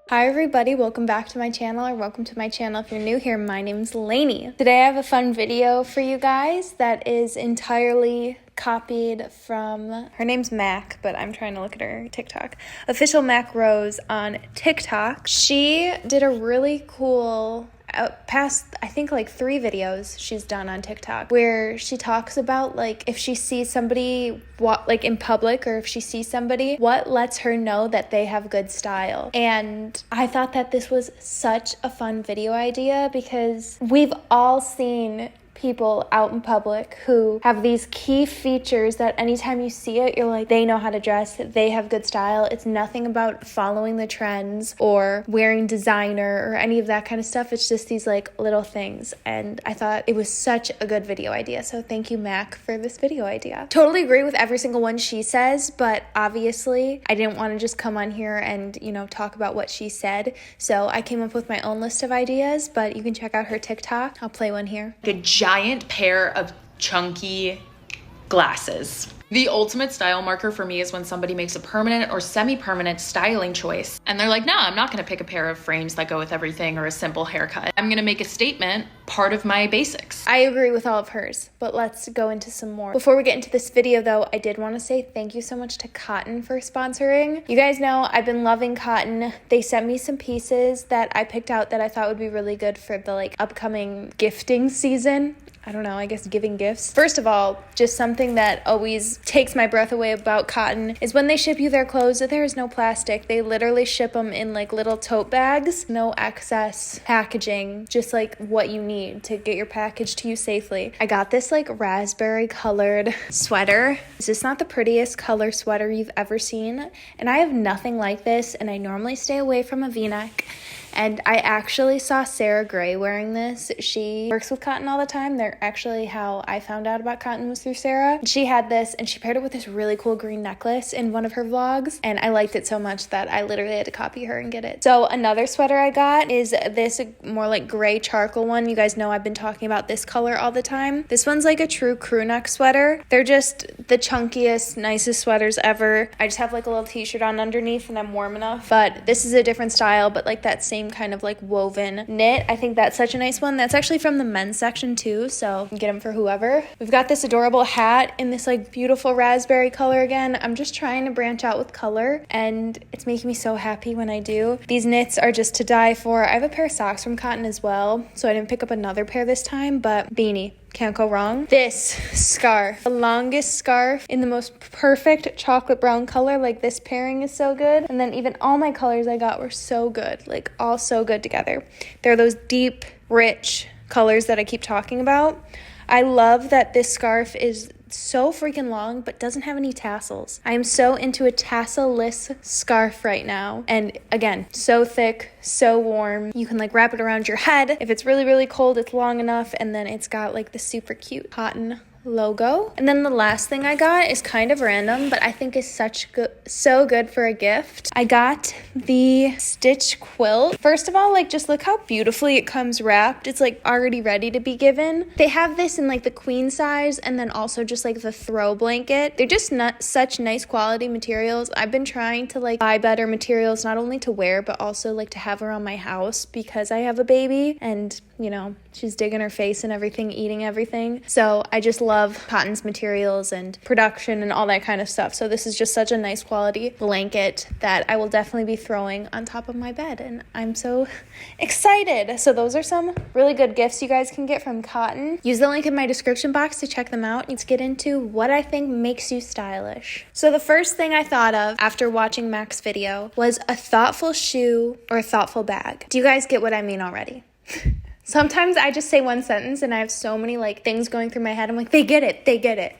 Hi everybody, welcome back to my channel, or welcome to my channel if you're new here. My name's Lainey. Today I have a fun video for you guys that is entirely copied from, her name's Mac, but I'm trying to look at her TikTok. Official Mac Rose on TikTok. She did a really cool past, I think, like 3 videos she's done on TikTok where she talks about like if she sees somebody like in public, or if she sees somebody, what lets her know that they have good style. And I thought that this was such a fun video idea because we've all seen people out in public who have these key features that anytime you see it, you're like, they know how to dress, they have good style. It's nothing about following the trends or wearing designer or any of that kind of stuff. It's just these like little things. And I thought it was such a good video idea. So thank you, Mac, for this video idea. Totally agree with every single one she says, but obviously I didn't want to just come on here and, talk about what she said. So I came up with my own list of ideas, but you can check out her TikTok. I'll play one here. A giant pair of chunky glasses. The ultimate style marker for me is when somebody makes a permanent or semi-permanent styling choice and they're like, no, I'm not gonna pick a pair of frames that go with everything or a simple haircut. I'm gonna make a statement part of my basics. I agree with all of hers, but let's go into some more. Before we get into this video though, I did want to say thank you so much to Cotton for sponsoring. You guys know I've been loving Cotton. They sent me some pieces that I picked out that I thought would be really good for the upcoming gifting season. I don't know, I guess giving gifts. First of all, just something that always takes my breath away about Cotton is when they ship you their clothes, there is no plastic. They literally ship them in little tote bags, no excess packaging, just what you need to get your package to you safely. I got this raspberry colored sweater. This is not the prettiest color sweater you've ever seen, and I have nothing like this, and I normally stay away from a V-neck. And I actually saw Sarah Gray wearing this. She works with Cotton all the time. They're actually how I found out about Cotton was through Sarah. She had this and she paired it with this really cool green necklace in one of her vlogs. And I liked it so much that I literally had to copy her and get it. So another sweater I got is this more gray charcoal one. You guys know I've been talking about this color all the time. This one's a true crew neck sweater. They're just the chunkiest, nicest sweaters ever. I just have a little t-shirt on underneath and I'm warm enough. But this is a different style, but that same kind of woven knit. I think that's such a nice one. That's actually from the men's section too, so you can get them for whoever. We've got this adorable hat in this beautiful raspberry color again. I'm just trying to branch out with color and it's making me so happy when I do. These knits are just to die for. I have a pair of socks from Cotton as well, so I didn't pick up another pair this time, but beanie. Can't go wrong. This scarf, the longest scarf in the most perfect chocolate brown color. This pairing is so good. And then even all my colors I got were so good, all so good together. They're those deep, rich colors that I keep talking about. I love that this scarf is so freaking long but doesn't have any tassels. I am so into a tassel-less scarf right now, and again, so thick, so warm. You can wrap it around your head. If it's really, really cold, it's long enough, and then it's got the super cute Cotton logo. And then the last thing I got is kind of random, but I think is so good for a gift. I got the stitch quilt. First of all, just look how beautifully it comes wrapped. It's already ready to be given. They have this in the queen size, and then also just the throw blanket. They're just not such nice quality materials. I've been trying to buy better materials, not only to wear but also to have around my house because I have a baby and she's digging her face and everything, eating everything. So I just love Cotton's materials and production and all that kind of stuff. So this is just such a nice quality blanket that I will definitely be throwing on top of my bed. And I'm so excited. So those are some really good gifts you guys can get from Cotton. Use the link in my description box to check them out. Let's get into what I think makes you stylish. So the first thing I thought of after watching Mac's video was a thoughtful shoe or a thoughtful bag. Do you guys get what I mean already? Sometimes I just say one sentence and I have so many things going through my head. I'm they get it.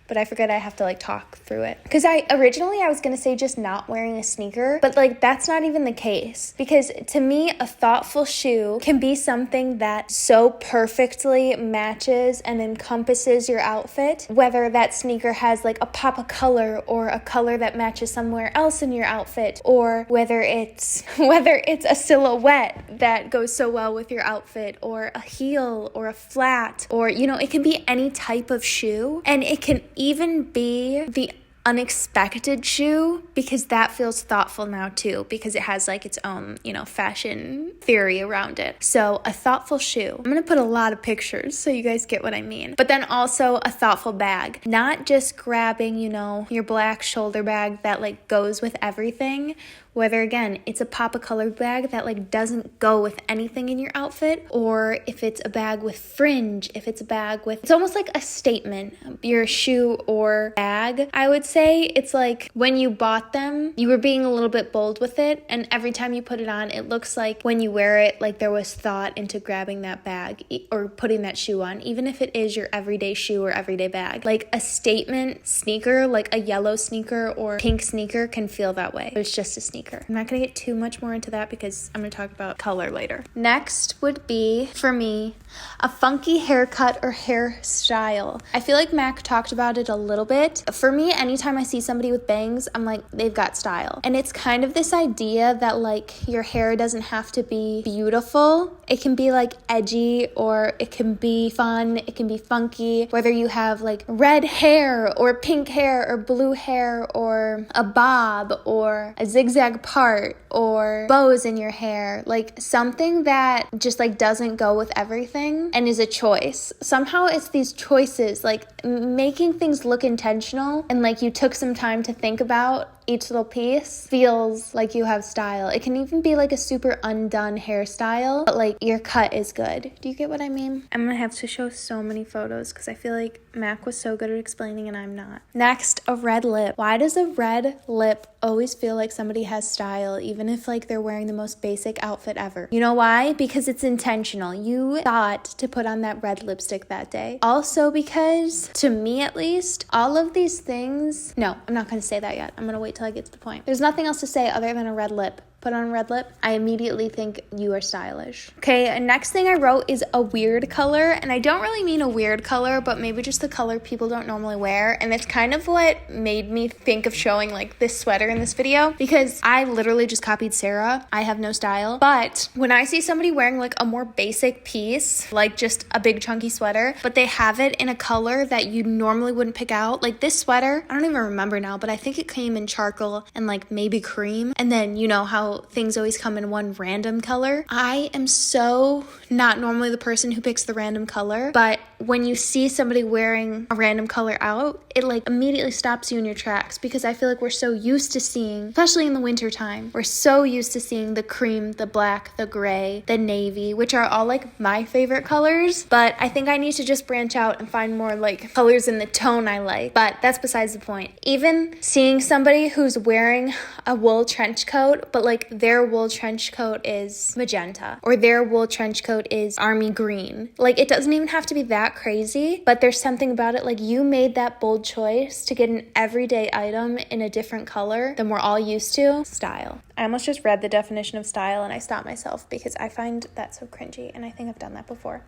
But I forget I have to talk through it. Because originally I was going to say just not wearing a sneaker, but that's not even the case. Because to me, a thoughtful shoe can be something that so perfectly matches and encompasses your outfit. Whether that sneaker has a pop of color or a color that matches somewhere else in your outfit, or whether it's a silhouette that goes so well with your outfit, or a heel or a flat, or it can be any type of shoe, and it can even be the unexpected shoe, because that feels thoughtful now too, because it has like its own, fashion theory around it. So a thoughtful shoe. I'm gonna put a lot of pictures so you guys get what I mean. But then also a thoughtful bag, not just grabbing, your black shoulder bag that like goes with everything. Whether, again, it's a pop of colored bag that like doesn't go with anything in your outfit, or if it's a bag with fringe, if it's a bag with, it's almost like a statement, your shoe or bag. I would say it's like when you bought them, you were being a little bit bold with it, and every time you put it on, it looks like when you wear it, like there was thought into grabbing that bag or putting that shoe on, even if it is your everyday shoe or everyday bag. Like a statement sneaker, like a yellow sneaker or pink sneaker can feel that way. It's just a sneaker. I'm not going to get too much more into that because I'm going to talk about color later. Next would be, for me, a funky haircut or hairstyle. I feel like Mac talked about it a little bit. For me, anytime I see somebody with bangs, I'm like, they've got style. And it's kind of this idea that like your hair doesn't have to be beautiful. It can be like edgy, or it can be fun, it can be funky, whether you have like red hair or pink hair or blue hair or a bob or a zigzag part or bows in your hair, like something that just like doesn't go with everything and is a choice. Somehow it's these choices, like making things look intentional, and like you took some time to think about each little piece feels like you have style. It can even be like a super undone hairstyle, but like your cut is good. Do you get what I mean? I'm gonna have to show so many photos because I feel like Mac was so good at explaining and I'm not. Next, a red lip. Why does a red lip always feel like somebody has style, even if like they're wearing the most basic outfit ever? You know why? Because it's intentional. You thought to put on that red lipstick that day. Also because, to me at least, all of these things, no, I'm not gonna say that yet. I'm gonna wait till I get to the point. There's nothing else to say other than a red lip. Put on a red lip, I immediately think you are stylish. Okay, and next thing I wrote is a weird color, and I don't really mean a weird color, but maybe just the color people don't normally wear, and it's kind of what made me think of showing like this sweater in this video, because I literally just copied Sarah. I have no style, but when I see somebody wearing like a more basic piece, like just a big chunky sweater, but they have it in a color that you normally wouldn't pick out, like this sweater, I don't even remember now, but I think it came in charcoal and like maybe cream, and then you know how things always come in one random color. I am so not normally the person who picks the random color, but when you see somebody wearing a random color out, it like immediately stops you in your tracks, because I feel like we're so used to seeing, especially in the winter time, we're so used to seeing the cream, the black, the gray, the navy, which are all like my favorite colors, but I think I need to just branch out and find more like colors in the tone I like, but that's besides the point. Even seeing somebody who's wearing a wool trench coat, but like their wool trench coat is magenta, or their wool trench coat is army green, like it doesn't even have to be that crazy, but there's something about it, like you made that bold choice to get an everyday item in a different color than we're all used to. Style. I almost just read the definition of style and I stopped myself because I find that so cringy, and I think I've done that before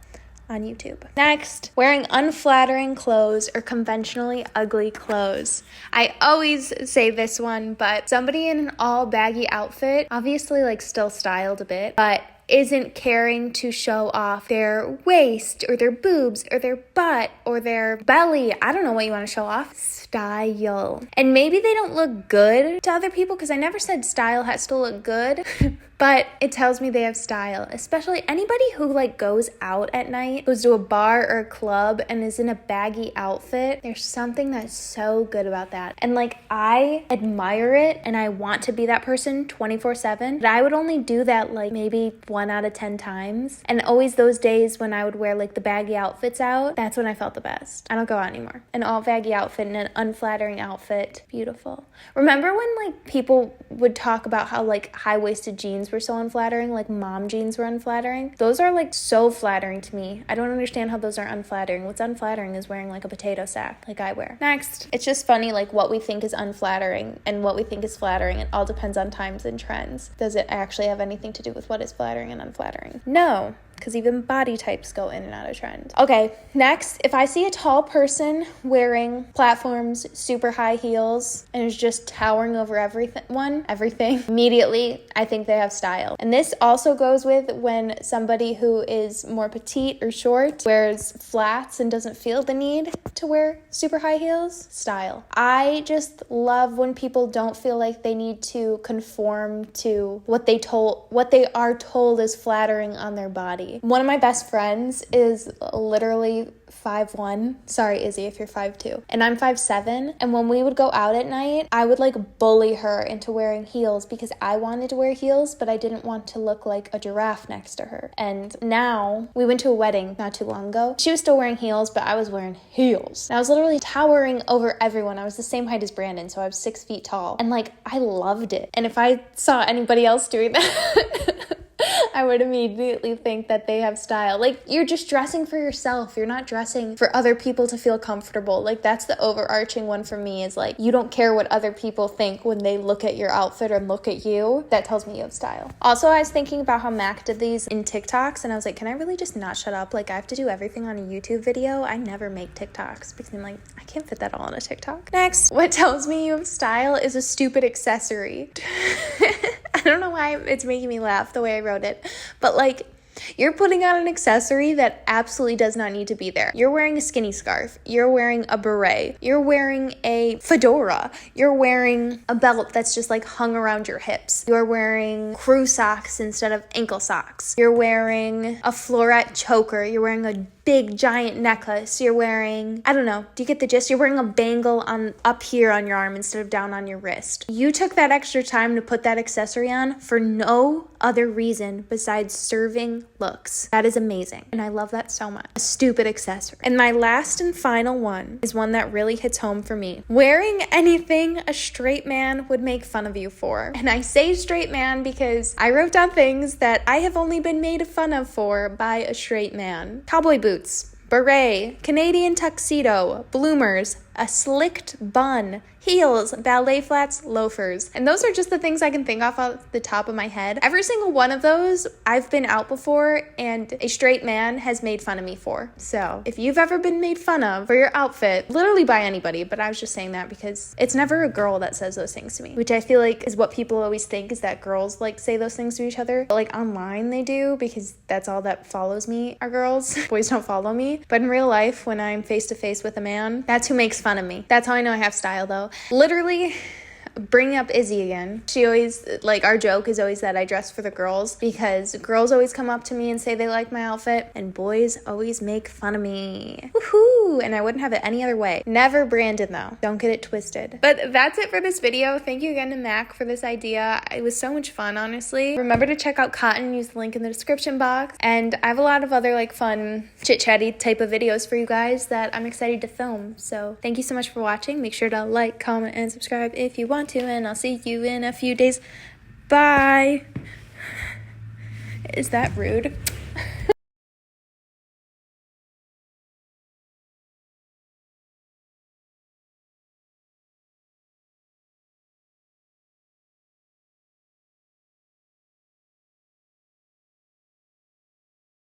on YouTube. Next, wearing unflattering clothes or conventionally ugly clothes. I always say this one, but somebody in an all baggy outfit, obviously like still styled a bit, but isn't caring to show off their waist or their boobs or their butt or their belly. I don't know what you want to show off. Style. And maybe they don't look good to other people, because I never said style has to look good. But it tells me they have style, especially anybody who like goes out at night, goes to a bar or a club and is in a baggy outfit. There's something that's so good about that. And like I admire it and I want to be that person 24/7, but I would only do that like maybe 1 out of 10 times. And always those days when I would wear like the baggy outfits out, that's when I felt the best. I don't go out anymore. An all baggy outfit and an unflattering outfit, beautiful. Remember when like people would talk about how like high-waisted jeans were so unflattering, like mom jeans were unflattering? Those are like so flattering to me. I don't understand how those are unflattering. What's unflattering is wearing like a potato sack like I wear. Next, it's just funny like what we think is unflattering and what we think is flattering. It all depends on times and trends. Does it actually have anything to do with what is flattering and unflattering? No. because even body types go in and out of trend. Okay, next, if I see a tall person wearing platforms, super high heels, and is just towering over everything, immediately I think they have style. And this also goes with when somebody who is more petite or short wears flats and doesn't feel the need to wear super high heels. Style. I just love when people don't feel like they need to conform to what they are told is flattering on their body. One of my best friends is literally 5'1". Sorry, Izzy, if you're 5'2". And I'm 5'7". And when we would go out at night, I would like bully her into wearing heels because I wanted to wear heels, but I didn't want to look like a giraffe next to her. And now we went to a wedding not too long ago. She was still wearing heels, but I was wearing heels. And I was literally towering over everyone. I was the same height as Brandon, so I was 6 feet tall. And like, I loved it. And if I saw anybody else doing that, I would immediately think that they have style. Like, you're just dressing for yourself. You're not dressing for other people to feel comfortable. Like, that's the overarching one for me, is like, you don't care what other people think when they look at your outfit or look at you. That tells me you have style. Also, I was thinking about how Mac did these in TikToks, and I was like, can I really just not shut up? Like, I have to do everything on a YouTube video. I never make TikToks because I'm like, I can't fit that all on a TikTok. Next, what tells me you have style is a stupid accessory. I don't know why it's making me laugh the way I wrote it, but like, you're putting on an accessory that absolutely does not need to be there. You're wearing a skinny scarf. You're wearing a beret. You're wearing a fedora. You're wearing a belt that's just like hung around your hips. You're wearing crew socks instead of ankle socks. You're wearing a floret choker. You're wearing a big giant necklace. You're wearing, I don't know, do you get the gist? You're wearing a bangle on up here on your arm instead of down on your wrist. You took that extra time to put that accessory on for no other reason besides serving looks. That is amazing, and I love that so much. A stupid accessory. And my last and final one is one that really hits home for me. Wearing anything a straight man would make fun of you for. And I say straight man because I wrote down things that I have only been made fun of for by a straight man. Cowboy boots, beret, Canadian tuxedo, bloomers, a slicked bun, heels, ballet flats, loafers. And those are just the things I can think off the top of my head. Every single one of those I've been out before and a straight man has made fun of me for. So if you've ever been made fun of for your outfit, literally by anybody, but I was just saying that because it's never a girl that says those things to me, which I feel like is what people always think, is that girls like say those things to each other. But like online they do, because that's all that follows me are girls. Boys don't follow me. But in real life, when I'm face to face with a man, that's who makes fun of me. That's how I know I have style though. Literally, bringing up Izzy again. She always, like, our joke is always that I dress for the girls, because girls always come up to me and say they like my outfit, and boys always make fun of me. Woohoo! And I wouldn't have it any other way. Never Brandon though. Don't get it twisted. But that's it for this video. Thank you again to Mac for this idea. It was so much fun, honestly. Remember to check out Cotton. Use the link in the description box. And I have a lot of other like fun chit-chatty type of videos for you guys that I'm excited to film. So thank you so much for watching. Make sure to like, comment, and subscribe if you want to, and I'll see you in a few days. Bye. Is that rude?